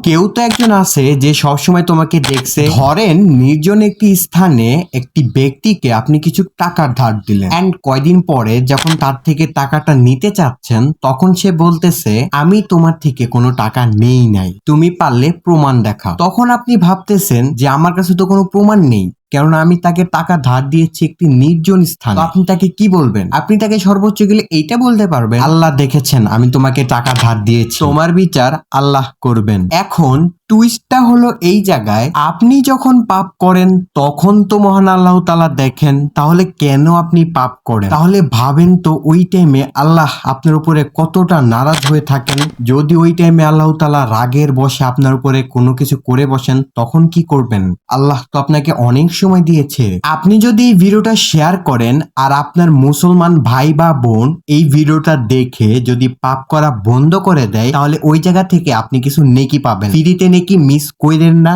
কেউ তো একজন আছে যে সবসময় তোমাকে দেখছে। ধরেন নির্জন একটি স্থানে একটি ব্যক্তিকে আপনি কিছু টাকা ধার দিলেন, এন্ড কয়দিন পরে যখন তার থেকে টাকাটা নিতে চাচ্ছেন তখন সে বলতেছে আমি তোমার থেকে কোনো টাকা নেই নাই, তুমি পারলে প্রমাণ দেখাও। তখন আপনি ভাবতেছেন যে আমার কাছে তো কোনো প্রমাণ নেই, কেননা আমি তাকে টাকা ধার দিয়েছি একটি নির্জন স্থানে। তো আপনি তাকে কি বলবেন? আপনি তাকে সর্বোচ্চ গেলে এইটা বলতে পারবেন, আল্লাহ দেখেছেন আমি তোমাকে টাকা ধার দিয়েছি, তোমার বিচার আল্লাহ করবেন। এখন টুইস্টটা হলো এই জায়গায়, আপনি যখন পাপ করেন তখন তো মহান আল্লাহ তাআলা দেখেন, তাহলে কেন আপনি পাপ করেন? তাহলে ভাবেন তো ওই টাইমে আল্লাহ আপনার উপরে কতটা নারাজ হয়ে থাকেন। যদি ওই টাইমে আল্লাহ তাআলা রাগের বশে আপনার উপরে কোনো কিছু করে বসেন তখন কি করবেন? আল্লাহ তো আপনাকে অনেক সময় দিয়েছে। আপনি যদি এই ভিডিওটা শেয়ার করেন আর আপনার মুসলমান ভাই বা বোন এই ভিডিওটা দেখে যদি পাপ করা বন্ধ করে দেয়, তাহলে ওই জায়গা থেকে আপনি কিছু নেকি পাবেন। ফ্রিতে নেকি মিস কইরেন না।